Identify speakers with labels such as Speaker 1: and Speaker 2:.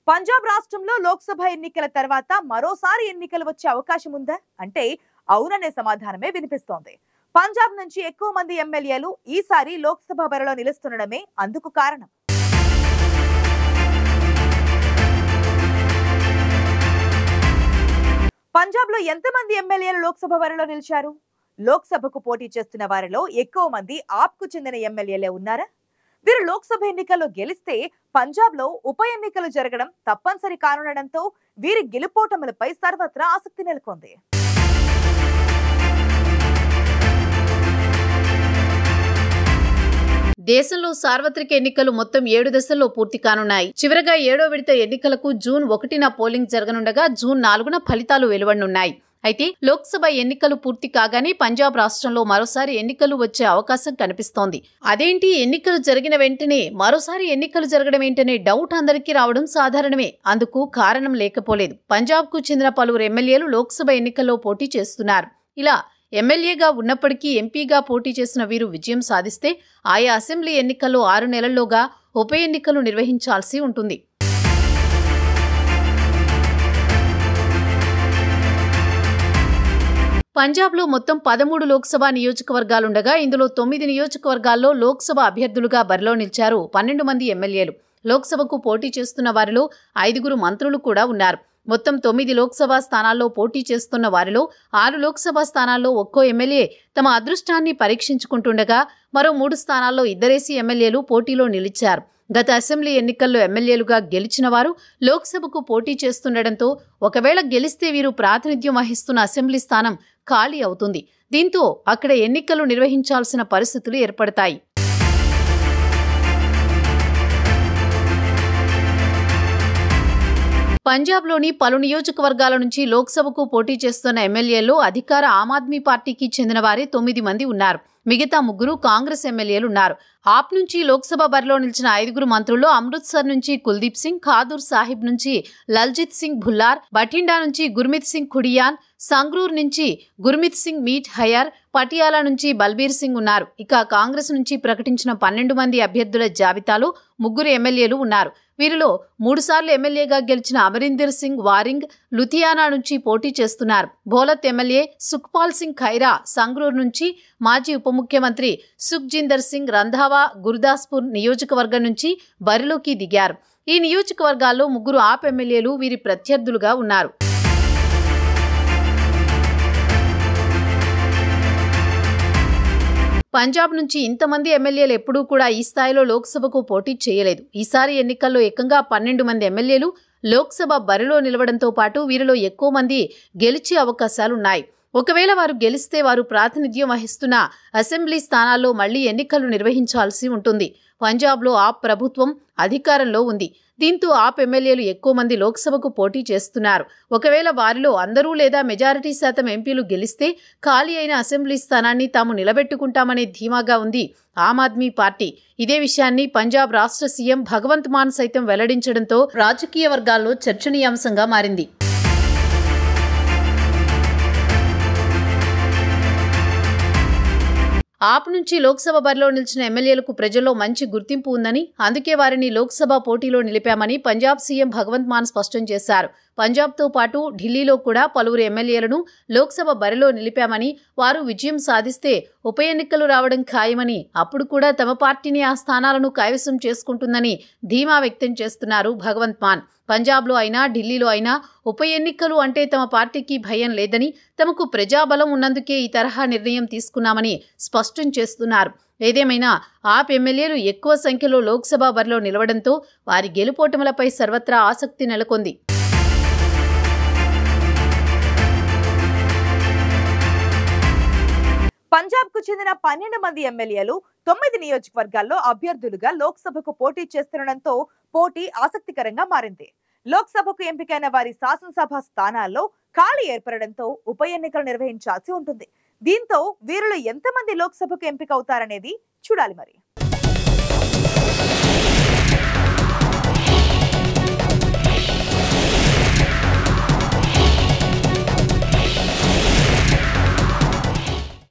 Speaker 1: పంజాబ్ రాష్ట్రంలో లోక్సభ ఎన్నికల తర్వాత మరోసారి ఎన్నికలు వచ్చే అవకాశం ఉందా అంటే అవుననే సమాధానమే వినిపిస్తోంది. పంజాబ్ నుంచి ఎక్కువ మంది ఎమ్మెల్యేలు ఈసారి లోక్సభ బరిలో నిలుస్తుండడమే అందుకు కారణం. పంజాబ్ లో ఎంతమంది ఎమ్మెల్యేలు లోక్సభ బరిలో నిలిచారు? లోక్సభకు పోటీ చేస్తున్న వారిలో ఎక్కువ మంది ఆప్ కు చెందిన ఎమ్మెల్యేలే ఉన్నారా? వీరు లోక్సభ ఎన్నికల్లో గెలిస్తే పంజాబ్ లో ఉప ఎన్నికలు జరగడం తప్పనిసరి కానుండడంతో వీరి గెలుపోటములపై సర్వత్రా ఆసక్తి నెలకొంది.
Speaker 2: దేశంలో సార్వత్రిక ఎన్నికలు మొత్తం 7 దశల్లో పూర్తి కానున్నాయి. చివరగా 7వ విడత ఎన్నికలకు జూన్ 1న పోలింగ్ జరగనుండగా జూన్ 4న ఫలితాలు వెలువడనున్నాయి. అయితే లోక్సభ ఎన్నికలు పూర్తి కాగానే పంజాబ్ రాష్ట్రంలో మరోసారి ఎన్నికలు వచ్చే అవకాశం కనిపిస్తోంది. అదేంటి, ఎన్నికలు జరిగిన వెంటనే మరోసారి ఎన్నికలు జరగడం ఏంటనే డౌట్ అందరికీ రావడం సాధారణమే. అందుకు కారణం లేకపోలేదు. పంజాబ్ కు చెందిన పలువురు ఎమ్మెల్యేలు లోక్సభ ఎన్నికల్లో పోటీ చేస్తున్నారు. ఇలా ఎమ్మెల్యేగా ఉన్నప్పటికీ ఎంపీగా పోటీ చేసిన వీరు విజయం సాధిస్తే ఆయా అసెంబ్లీ ఎన్నికల్లో 6 నెలల్లోగా ఉప ఎన్నికలు నిర్వహించాల్సి ఉంటుంది. పంజాబ్లో మొత్తం 13 లోక్సభ నియోజకవర్గాలుండగా ఇందులో 9 నియోజకవర్గాల్లో లోక్సభ అభ్యర్థులుగా బరిలో నిలిచారు 12 మంది ఎమ్మెల్యేలు. లోక్సభకు పోటీ చేస్తున్న వారిలో 5 మంత్రులు కూడా ఉన్నారు. మొత్తం 9 లోక్సభ స్థానాల్లో పోటీ చేస్తున్న వారిలో 6 లోక్సభ స్థానాల్లో ఒక్కో ఎమ్మెల్యే తమ అదృష్టాన్ని పరీక్షించుకుంటుండగా మరో 3 స్థానాల్లో ఇద్దరేసి ఎమ్మెల్యేలు పోటీలో నిలిచారు. గత అసెంబ్లీ ఎన్నికల్లో ఎమ్మెల్యేలుగా గెలిచిన వారు లోక్సభకు పోటీ చేస్తుండటంతో ఒకవేళ గెలిస్తే వీరు ప్రాతినిధ్యం వహిస్తున్న అసెంబ్లీ స్థానం ఖాళీ అవుతుంది. దీంతో అక్కడ ఎన్నికలు నిర్వహించాల్సిన పరిస్థితులు ఏర్పడతాయి. పంజాబ్లోని పలు నియోజకవర్గాల నుంచి లోక్సభకు పోటీ చేస్తున్న ఎమ్మెల్యేల్లో అధికార ఆమ్ ఆద్మీ పార్టీకి చెందిన వారే 9 మంది ఉన్నారు. మిగతా 3 కాంగ్రెస్ ఎమ్మెల్యేలు ఉన్నారు. ఆప్ నుంచి లోక్సభ బరిలో నిలిచిన 5 మంత్రుల్లో అమృత్సర్ నుంచి కుల్దీప్ సింగ్, ఖాదూర్ సాహిబ్ నుంచి లల్జిత్ సింగ్ భుల్లార్, బఠిండా నుంచి గుర్మిత్ సింగ్ ఖుడియాన్, సంగ్రూర్ నుంచి గుర్మిత్ సింగ్ మీట్ హయర్, పటియాలా నుంచి బల్బీర్ సింగ్ ఉన్నారు. ఇక కాంగ్రెస్ నుంచి ప్రకటించిన 12 మంది అభ్యర్థుల జాబితాలో 3 ఎమ్మెల్యేలు ఉన్నారు. వీరిలో 3 సార్లు ఎమ్మెల్యేగా గెలిచిన అమరీందర్ సింగ్ వారింగ్ లుధియానా నుంచి పోటీ చేస్తున్నారు. భోలత్ ఎమ్మెల్యే సుఖ్పాల్ సింగ్ ఖైరా సంగ్రూర్ నుంచి, మాజీ ఉప ముఖ్యమంత్రి సుఖ్జిందర్ సింగ్ రంధావా గురుదాస్పూర్ నియోజకవర్గం నుంచి బరిలోకి దిగారు. ఈ నియోజకవర్గాల్లో 3 ఆప్ ఎమ్మెల్యేలు వీరి ప్రత్యర్థులుగా ఉన్నారు. పంజాబ్ నుంచి ఇంతమంది ఎమ్మెల్యేలు ఎప్పుడూ కూడా ఈ స్థాయిలో లోక్సభకు పోటీ చేయలేదు. ఈసారి ఎన్నికల్లో ఏకంగా 12 మంది ఎమ్మెల్యేలు లోక్సభ బరిలో నిలవడంతో పాటు వీరిలో ఎక్కువ మంది గెలిచే అవకాశాలున్నాయి. ఒకవేళ వారు గెలిస్తే వారు ప్రాతినిధ్యం వహిస్తున్న అసెంబ్లీ స్థానాల్లో మళ్లీ ఎన్నికలు నిర్వహించాల్సి ఉంటుంది. పంజాబ్లో ఆప్ ప్రభుత్వం అధికారంలో ఉంది. దీంతో ఆప్ ఎమ్మెల్యేలు ఎక్కువ మంది లోక్సభకు పోటీ చేస్తున్నారు. ఒకవేళ వారిలో అందరూ లేదా మెజారిటీ శాతం ఎంపీలు గెలిస్తే ఖాళీ అయిన అసెంబ్లీ స్థానాన్ని తాము నిలబెట్టుకుంటామనే ధీమాగా ఉంది ఆమ్ ఆద్మీ పార్టీ. ఇదే విషయాన్ని పంజాబ్ రాష్ట్ర సీఎం భగవంత్ మాన్ సైతం వెల్లడించడంతో రాజకీయ వర్గాల్లో చర్చనీయాంశంగా మారింది. ఆప్ నుంచి లోక్సభ బరిలో నిలిచిన ఎమ్మెల్యేలకు ప్రజల్లో మంచి గుర్తింపు ఉందని, అందుకే వారిని లోక్సభ పోటీలో నిలిపామని పంజాబ్ సీఎం భగవంత్ మాన్ స్పష్టం చేశారు. పంజాబ్తో పాటు ఢిల్లీలో కూడా పలువురు ఎమ్మెల్యేలను లోక్సభ బరిలో నిలిపామని, వారు విజయం సాధిస్తే ఉప ఎన్నికలు రావడం ఖాయమని, అప్పుడు కూడా తమ పార్టీని ఆ స్థానాలను కైవసం చేసుకుంటుందని ధీమా వ్యక్తం చేస్తున్నారు భగవంత్ మాన్. పంజాబ్లో అయినా ఢిల్లీలో అయినా ఉప ఎన్నికలు అంటే తమ పార్టీకి భయం లేదని, తమకు ప్రజాబలం ఉన్నందుకే ఈ తరహా నిర్ణయం తీసుకున్నామని స్పష్టం చేస్తున్నారు. ఏదేమైనా ఆప్ ఎమ్మెల్యేలు ఎక్కువ సంఖ్యలో లోక్సభ బరిలో నిలవడంతో వారి గెలుపోటములపై సర్వత్రా ఆసక్తి నెలకొంది.
Speaker 1: పంజాబ్ కు చెందిన 12 మంది ఎమ్మెల్యేలు 9 నియోజకవర్గాల్లో అభ్యర్థులుగా లోక్సభకు పోటీ చేస్తుండటంతో పోటీ ఆసక్తికరంగా మారింది. లోక్సభకు ఎంపికైన వారి శాసనసభ స్థానాల్లో ఖాళీ ఏర్పడడంతో ఉప ఎన్నికలు నిర్వహించాల్సి ఉంటుంది. దీంతో వీరిలో ఎంతమంది లోక్సభకు ఎంపిక అవుతారనేది చూడాలి మరి.